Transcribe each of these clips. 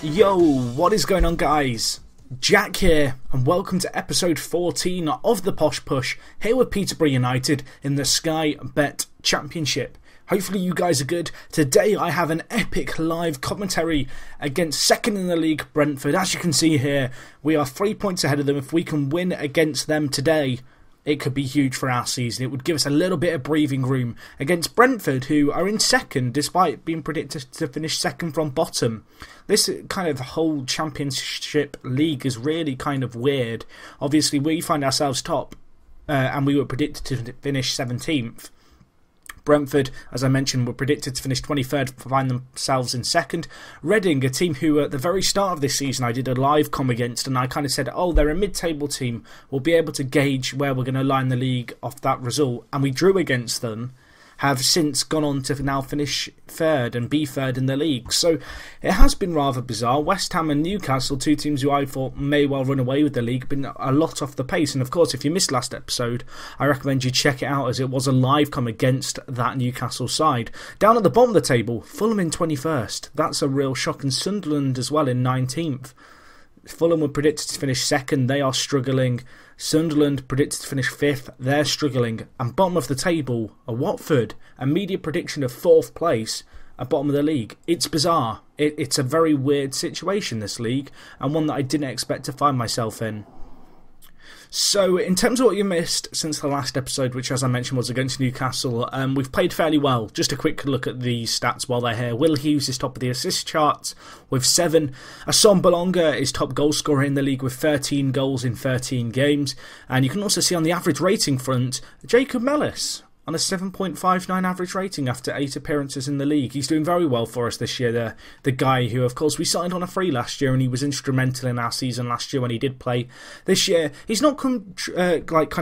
Yo, what is going on, guys? Jack here, and welcome to episode 14 of the Posh Push, here with Peterborough United in the Sky Bet Championship. Hopefully you guys are good. Today I have an epic live commentary against second in the league, Brentford. As you can see here, we are 3 points ahead of them. If we can win against them today, it could be huge for our season. It would give us a little bit of breathing room against Brentford, who are in second despite being predicted to finish second from bottom. This kind of whole championship league is really kind of weird. Obviously, we find ourselves top and we were predicted to finish 17th. Brentford, as I mentioned, were predicted to finish 23rd, find themselves in second. Reading, a team who at the very start of this season I did a live com against, and I kind of said, oh, they're a mid-table team. We'll be able to gauge where we're going to line the league off that result. And we drew against them, have since gone on to now finish third and be third in the league. So it has been rather bizarre. West Ham and Newcastle, two teams who I thought may well run away with the league, been a lot off the pace. And of course, if you missed last episode, I recommend you check it out, as it was a live come against that Newcastle side. Down at the bottom of the table, Fulham in 21st. That's a real shock. And Sunderland as well in 19th. Fulham were predicted to finish second, they are struggling. Sunderland predicted to finish 5th, they're struggling. And bottom of the table are Watford, a media prediction of 4th place at bottom of the league. It's bizarre. It's a very weird situation, this league, and one that I didn't expect to find myself in. So, in terms of what you missed since the last episode, which as I mentioned was against Newcastle, we've played fairly well. Just a quick look at the stats while they're here. Will Hughes is top of the assist charts with 7. Assam Bolonga is top goal scorer in the league with 13 goals in 13 games. And you can also see on the average rating front, Jacob Mellis on a 7.59 average rating after 8 appearances in the league. He's doing very well for us this year. The guy who, of course, we signed on a free last year, and he was instrumental in our season last year when he did play. This year, he's not kind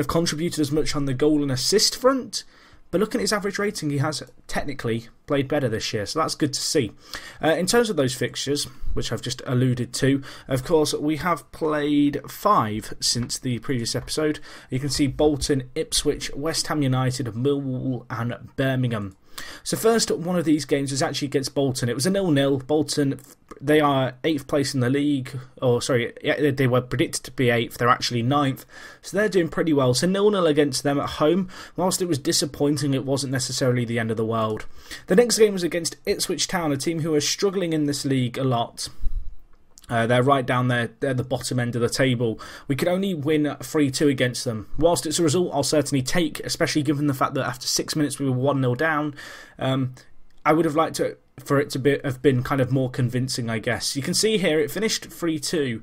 of contributed as much on the goal and assist front, but looking at his average rating, he has technically played better this year, so that's good to see. In terms of those fixtures, which I've just alluded to, of course, we have played 5 since the previous episode. You can see Bolton, Ipswich, West Ham United, Millwall and Birmingham. So first one of these games was actually against Bolton. It was a 0-0. Bolton, they are 8th place in the league. They were predicted to be 8th. They're actually 9th. So they're doing pretty well. So 0-0 against them at home. Whilst it was disappointing, it wasn't necessarily the end of the world. The next game was against Ipswich Town, a team who are struggling in this league a lot. They're right down there at the bottom end of the table. We could only win 3-2 against them. Whilst it's a result I'll certainly take, especially given the fact that after 6 minutes we were 1-0 down, I would have liked for it to have been kind of more convincing, I guess. You can see here it finished 3-2.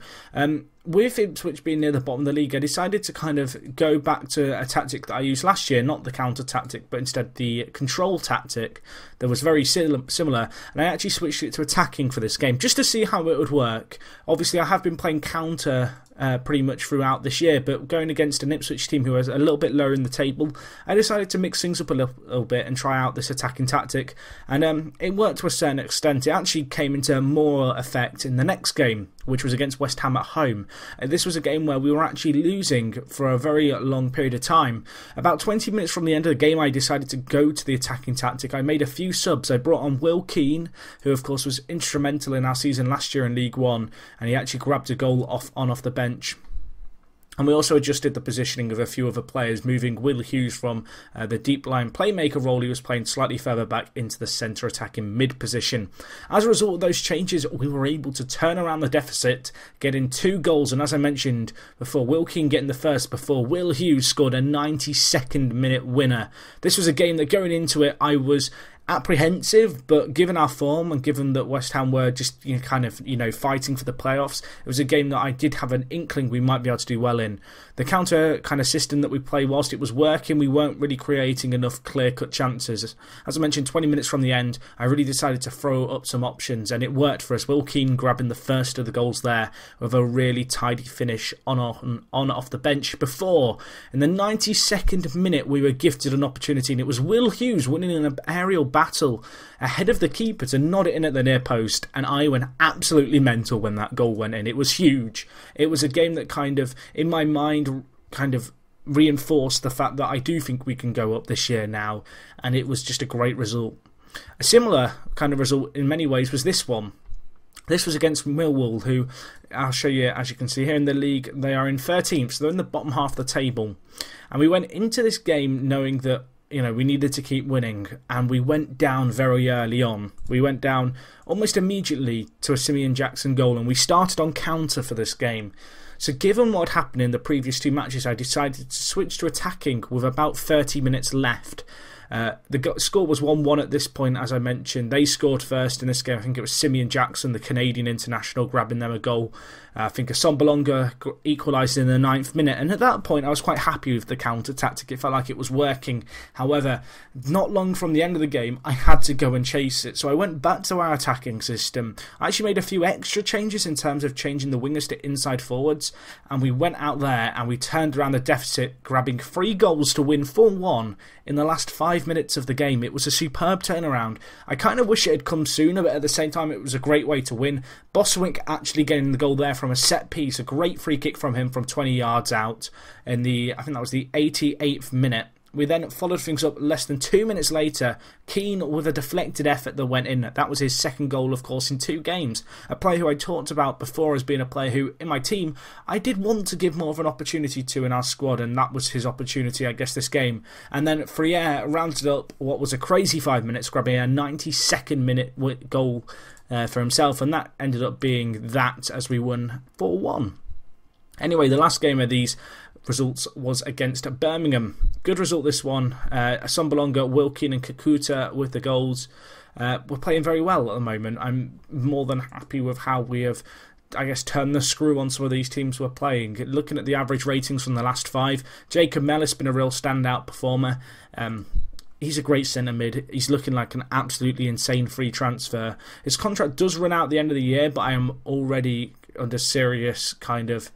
With Ipswich being near the bottom of the league, I decided to kind of go back to a tactic that I used last year, not the counter tactic, but instead the control tactic that was very similar, and I actually switched it to attacking for this game, just to see how it would work. Obviously, I have been playing counter pretty much throughout this year, but going against an Ipswich team who is a little bit lower in the table, I decided to mix things up a little bit and try out this attacking tactic, and it worked to a certain extent. It actually came into more effect in the next game, which was against West Ham at home. This was a game where we were actually losing for a very long period of time. About 20 minutes from the end of the game, I decided to go to the attacking tactic. I made a few subs. I brought on Will Keane, who of course was instrumental in our season last year in League One, and he actually grabbed a goal off the bench. And we also adjusted the positioning of a few other players, moving Will Hughes from the deep line playmaker role he was playing slightly further back into the centre attacking mid position. As a result of those changes, we were able to turn around the deficit, getting 2 goals, and as I mentioned before, Will Keane getting the first before Will Hughes scored a 92nd minute winner. This was a game that going into it I was apprehensive, but given our form and given that West Ham were just fighting for the playoffs, it was a game that I did have an inkling we might be able to do well in. The counter kind of system that we play, whilst it was working, we weren't really creating enough clear-cut chances. As I mentioned, 20 minutes from the end, I really decided to throw up some options, and it worked for us. Will Keane grabbing the first of the goals there with a really tidy finish on off the bench before, in the 92nd minute, we were gifted an opportunity, and it was Will Hughes winning an aerial battle ahead of the keeper to nod it in at the near post, and I went absolutely mental when that goal went in. It was huge. It was a game that kind of, in my mind, reinforced the fact that I do think we can go up this year now, and it was just a great result. A similar kind of result in many ways was this one. This was against Millwall, who I'll show you, as you can see here in the league, they are in 13th, so they're in the bottom half of the table. And we went into this game knowing that, you know, we needed to keep winning, and we went down very early on. We went down almost immediately to a Simeon Jackson goal, and we started on counter for this game. So given what had happened in the previous 2 matches, I decided to switch to attacking with about 30 minutes left. The score was 1-1 at this point, as I mentioned. They scored first in this game. I think it was Simeon Jackson, the Canadian international, grabbing them a goal. I think Assombalonga equalised in the 9th minute, and at that point I was quite happy with the counter tactic. It felt like it was working. However, not long from the end of the game, I had to go and chase it, so I went back to our attacking system. I actually made a few extra changes in terms of changing the wingers to inside forwards, and we went out there and we turned around the deficit, grabbing 3 goals to win 4-1 in the last 5 minutes of the game. It was a superb turnaround. I kind of wish it had come sooner, but at the same time it was a great way to win. Boswick actually getting the goal there from a set piece, a great free kick from him from 20 yards out in I think that was the 88th minute. We then followed things up less than 2 minutes later, Keane with a deflected effort that went in. That was his second goal, of course, in 2 games. A player who I talked about before as being a player who, in my team, I did want to give more of an opportunity to in our squad, and that was his opportunity, I guess, this game. And then Friere rounded up what was a crazy 5 minutes, grabbing a 92nd minute goal for himself, and that ended up being that as we won 4-1. Anyway, the last game of these results was against Birmingham. Good result, this one. Assombalonga, Wilkin and Kakuta with the goals. We're playing very well at the moment. I'm more than happy with how we have, I guess, turned the screw on some of these teams we're playing. Looking at the average ratings from the last 5, Jacob Mellis has been a real standout performer. He's a great centre mid. He's looking like an absolutely insane free transfer. His contract does run out at the end of the year, but I am already under serious kind of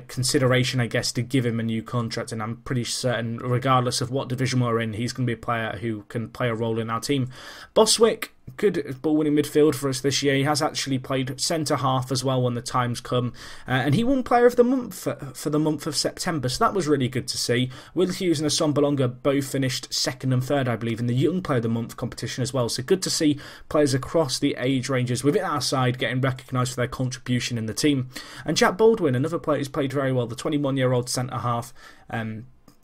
consideration, I guess, to give him a new contract, and I'm pretty certain, regardless of what division we're in, he's going to be a player who can play a role in our team. Boswick, good ball-winning midfield for us this year. He has actually played centre-half as well when the time's come, and he won Player of the Month for the month of September, so that was really good to see. Will Hughes and Assombalonga both finished 2nd and 3rd, I believe, in the Young Player of the Month competition as well, so good to see players across the age ranges within our side getting recognised for their contribution in the team. And Jack Baldwin, another player who's played very well, the 21-year-old centre-half.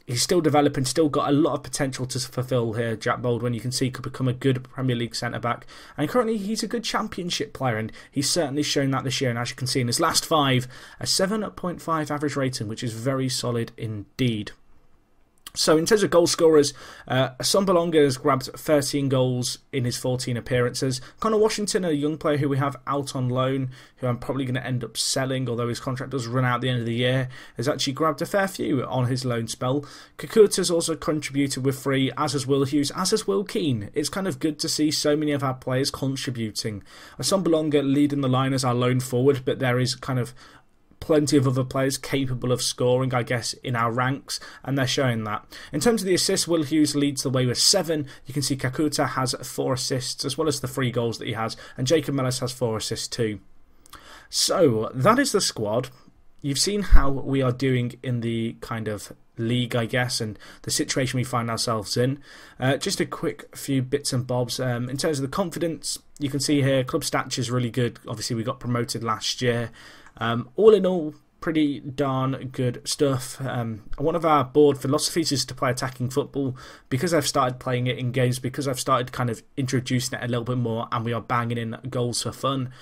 He's still developing, still got a lot of potential to fulfil here, Jack Baldwin. You can see he could become a good Premier League centre-back. And currently he's a good Championship player, and he's certainly shown that this year. And as you can see in his last 5, a 7.5 average rating, which is very solid indeed. So in terms of goal scorers, Assombalonga has grabbed 13 goals in his 14 appearances. Connor Washington, a young player who we have out on loan, who I'm probably going to end up selling, although his contract does run out at the end of the year, has actually grabbed a fair few on his loan spell. Kakuta's also contributed with 3, as has Will Hughes, as has Will Keane. It's kind of good to see so many of our players contributing. Assombalonga leading the line as our lone forward, but there is kind of plenty of other players capable of scoring, I guess, in our ranks, and they're showing that. In terms of the assists, Will Hughes leads the way with 7. You can see Kakuta has 4 assists, as well as the 3 goals that he has, and Jacob Mellis has 4 assists too. So, that is the squad. You've seen how we are doing in the kind of league, I guess, and the situation we find ourselves in. Just a quick few bits and bobs. In terms of the confidence, you can see here, club stats is really good. Obviously, we got promoted last year. All in all, pretty darn good stuff. One of our board philosophies is to play attacking football. Because I've started playing it in games, because I've started kind of introducing it a little bit more, and we are banging in goals for fun,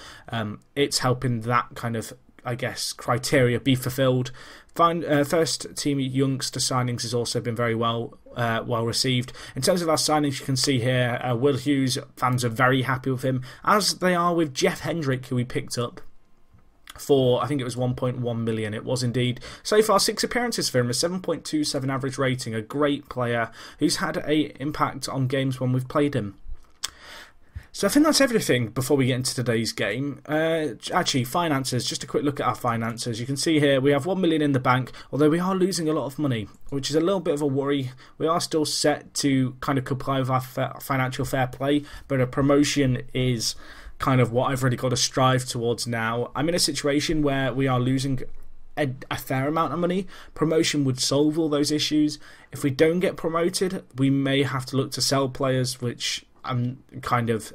it's helping that kind of, I guess, criteria be fulfilled. First team youngster signings has also been very well received. In terms of our signings, you can see here, Will Hughes, fans are very happy with him, as they are with Jeff Hendrick, who we picked up for, I think it was 1.1 million. It was indeed. So far, 6 appearances for him, a 7.27 average rating, a great player who's had an impact on games when we've played him. So I think that's everything before we get into today's game. Actually, finances, just a quick look at our finances. You can see here we have 1 million in the bank, although we are losing a lot of money, which is a little bit of a worry. We are still set to kind of comply with our financial fair play, but a promotion is kind of what I've really got to strive towards now. I'm in a situation where we are losing a fair amount of money. Promotion would solve all those issues. If we don't get promoted, we may have to look to sell players, which I'm kind of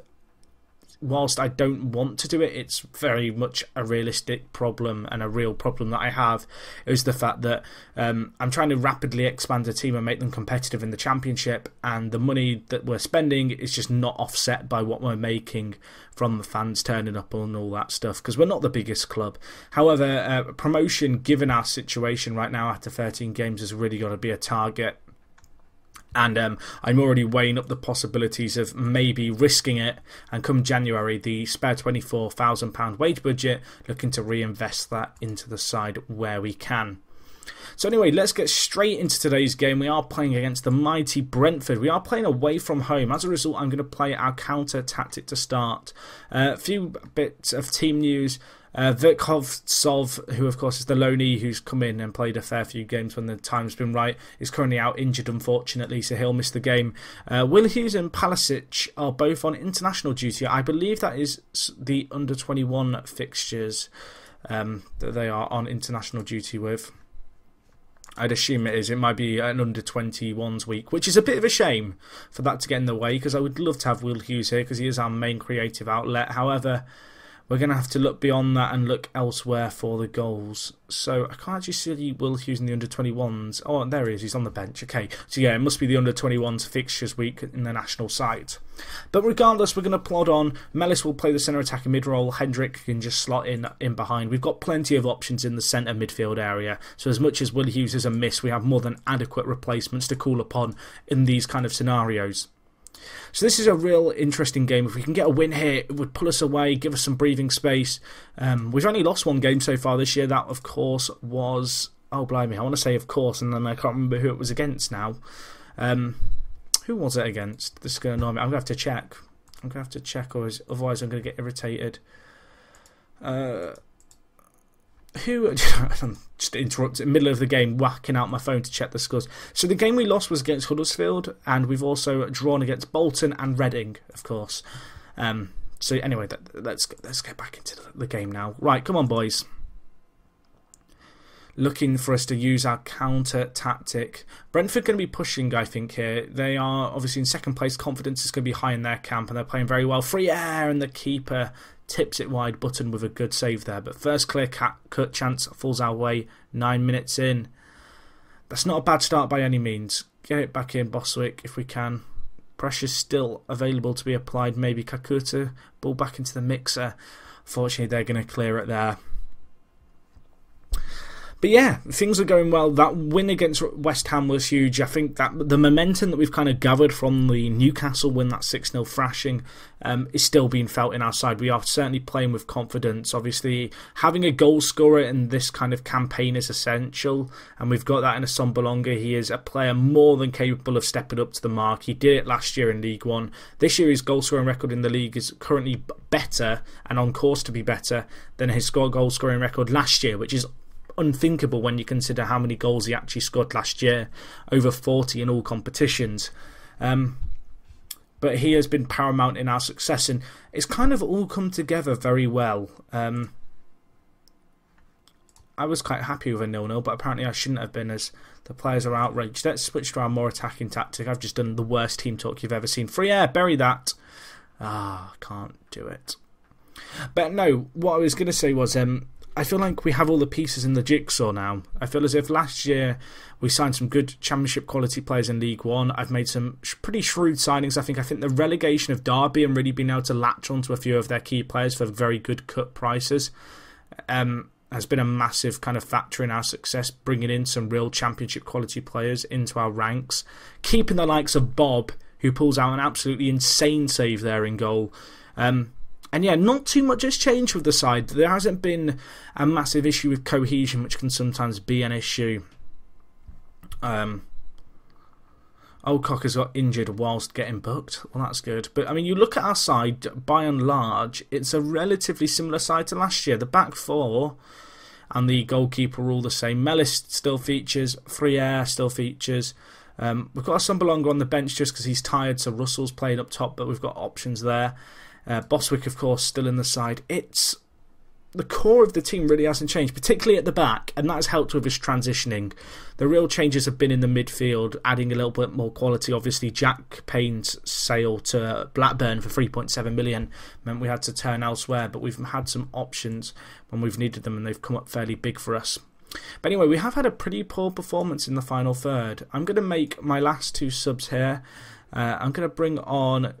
whilst I don't want to do it, it's very much a realistic problem and a real problem that I have, is the fact that I'm trying to rapidly expand the team and make them competitive in the Championship, and the money that we're spending is just not offset by what we're making from the fans turning up and all that stuff, because we're not the biggest club. However, promotion, given our situation right now after 13 games, has really got to be a target. And I'm already weighing up the possibilities of maybe risking it, and come January, the spare £24,000 wage budget, looking to reinvest that into the side where we can. So anyway, let's get straight into today's game. We are playing against the mighty Brentford. We are playing away from home. As a result, I'm going to play our counter tactic to start. A few bits of team news. Virkovtsov, who of course is the loanee who's come in and played a fair few games when the time's been right, is currently out injured, unfortunately, so he'll miss the game. Will Hughes and Palisic are both on international duty. I believe that is the under-21 fixtures that they are on international duty with. I'd assume it is. It might be an under-21s week, which is a bit of a shame for that to get in the way, because I would love to have Will Hughes here because he is our main creative outlet. However, we're going to have to look beyond that and look elsewhere for the goals. So I can't actually see Will Hughes in the under-21s. Oh, there he is. He's on the bench. Okay, so yeah, it must be the under-21s fixtures week in the national side. But regardless, we're going to plod on. Mellis will play the centre attacking mid-role. Hendrick can just slot in behind. We've got plenty of options in the centre midfield area. So as much as Will Hughes is a miss, we have more than adequate replacements to call upon in these kind of scenarios. So this is a real interesting game. If we can get a win here, it would pull us away, give us some breathing space. We've only lost one game so far this year. That, of course, was... Oh, blimey, I want to say of course, and then I can't remember who it was against now. Who was it against? This is going to annoy me. I'm going to have to check. Otherwise I'm going to get irritated. Who? I'm just interrupted in the middle of the game, whacking out my phone to check the scores. So the game we lost was against Huddersfield, and we've also drawn against Bolton and Reading, of course. So anyway, let's get back into the game now. Right, come on, boys. Looking for us to use our counter tactic. Brentford going to be pushing, I think, here. They are obviously in second place. Confidence is going to be high in their camp, and they're playing very well. Free air, and the keeper tips it wide. Button with a good save there. But first clear cut chance falls our way 9 minutes in. That's not a bad start by any means. Get it back in, Boswick, if we can. Pressure's still available to be applied. Maybe Kakuta. Ball back into the mixer. Fortunately, they're going to clear it there. But yeah, things are going well. That win against West Ham was huge. I think that the momentum that we've kind of gathered from the Newcastle win, that 6-0 thrashing, is still being felt in our side. We are certainly playing with confidence. Obviously, having a goal scorer in this kind of campaign is essential, and we've got that in Assam Bolonga. He is a player more than capable of stepping up to the mark. He did it last year in League One. This year, his goal scoring record in the league is currently better and on course to be better than his goal scoring record last year, which is unthinkable when you consider how many goals he actually scored last year, over 40 in all competitions. But he has been paramount in our success, and it's kind of all come together very well. I was quite happy with a 0-0, but apparently I shouldn't have been, as the players are outraged. Let's switch to our more attacking tactic. I've just done the worst team talk you've ever seen. Free air, bury that. Can't do it. But no, what I was going to say was I feel like we have all the pieces in the jigsaw now. I feel as if last year we signed some good Championship quality players in League One. I've made some pretty shrewd signings. I think the relegation of Derby and really being able to latch onto a few of their key players for very good cut prices has been a massive kind of factor in our success, bringing in some real Championship quality players into our ranks. Keeping the likes of Bob, who pulls out an absolutely insane save there in goal. And yeah, not too much has changed with the side. There hasn't been a massive issue with cohesion, which can sometimes be an issue. Olcock has got injured whilst getting booked. Well, that's good. But, I mean, you look at our side, by and large, it's a relatively similar side to last year. The back four and the goalkeeper are all the same. Mellis still features. Free air still features. We've got Assam-Bolonga on the bench just because he's tired, so Russell's playing up top, but we've got options there. Boswick, of course, still in the side. It's the core of the team really hasn't changed, particularly at the back, and that has helped with us transitioning. The real changes have been in the midfield, adding a little bit more quality. Obviously, Jack Payne's sale to Blackburn for 3.7 million meant we had to turn elsewhere, but we've had some options when we've needed them, and they've come up fairly big for us. But anyway, we have had a pretty poor performance in the final third. I'm going to make my last two subs here. I'm going to bring on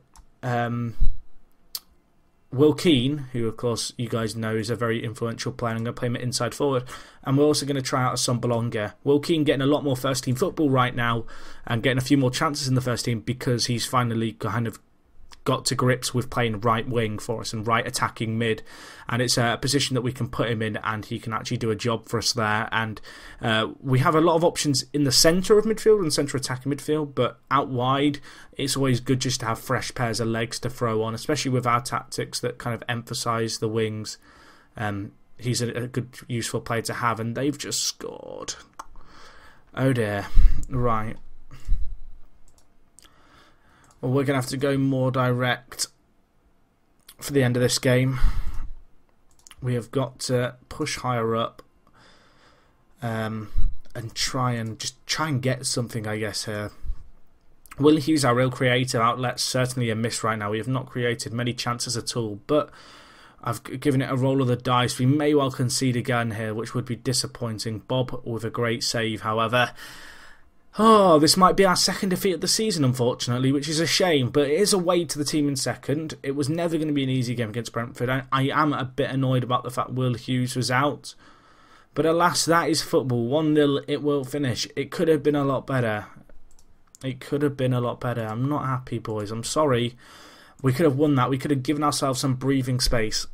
Will Keane, who of course you guys know is a very influential player. I'm going to play him at inside forward, and we're also going to try out a Sombolonga. Will Keane getting a lot more first team football right now and getting a few more chances in the first team because he's finally kind of got to grips with playing right wing for us and right attacking mid, and it's a position that we can put him in and he can actually do a job for us there. And we have a lot of options in the centre of midfield and centre attacking midfield, but out wide it's always good just to have fresh pairs of legs to throw on, especially with our tactics that kind of emphasise the wings. He's a good useful player to have, and they've just scored. Oh dear. Right. Well, we're going to have to go more direct for the end of this game. We have got to push higher up and try and get something, I guess, here. Will Hughes, our real creative outlet, certainly a miss right now. We have not created many chances at all, but I've given it a roll of the dice. We may well concede again here, which would be disappointing. Bob with a great save, however. Oh, this might be our second defeat of the season, unfortunately, which is a shame, but it is away to the team in second. It was never going to be an easy game against Brentford. I am a bit annoyed about the fact Will Hughes was out, but alas, that is football. 1-0, it will finish. It could have been a lot better. It could have been a lot better. I'm not happy, boys. I'm sorry. We could have won that. We could have given ourselves some breathing space.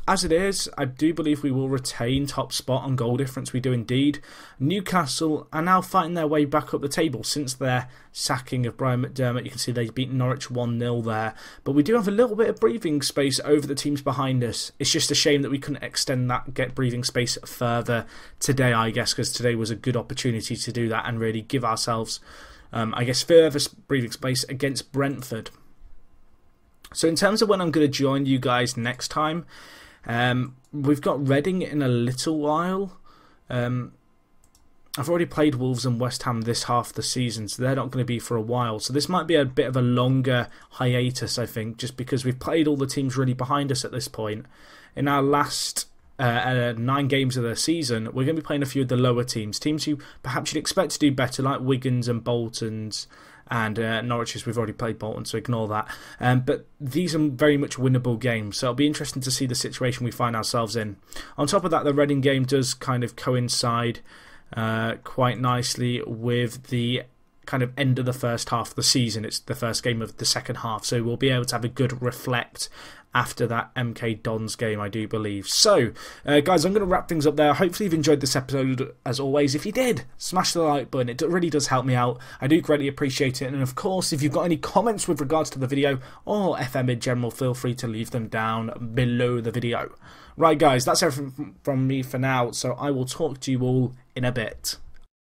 As it is, I do believe we will retain top spot on goal difference. We do indeed. Newcastle are now fighting their way back up the table since their sacking of Brian McDermott. You can see they've beaten Norwich 1-0 there. But we do have a little bit of breathing space over the teams behind us. It's just a shame that we couldn't extend that, get breathing space further today, I guess, because today was a good opportunity to do that and really give ourselves, I guess, further breathing space against Brentford. So in terms of when I'm going to join you guys next time, we've got Reading in a little while. I've already played Wolves and West Ham this half of the season, so they're not going to be for a while. So this might be a bit of a longer hiatus, I think, just because we've played all the teams really behind us at this point. In our last 9 games of the season, we're going to be playing a few of the lower teams who perhaps you'd expect to do better, like Wigan's and Bolton's. And Norwich's, we've already played Bolton, so ignore that. But these are very much winnable games, so it'll be interesting to see the situation we find ourselves in. On top of that, the Reading game does kind of coincide quite nicely with the kind of end of the first half of the season. It's the first game of the second half, so we'll be able to have a good reflect after that MK Dons game, I do believe. So, guys, I'm going to wrap things up there. Hopefully you've enjoyed this episode, as always. If you did, smash the like button. It really does help me out. I do greatly appreciate it. And, of course, if you've got any comments with regards to the video or FM in general, feel free to leave them down below the video. Right, guys, that's everything from me for now, so I will talk to you all in a bit.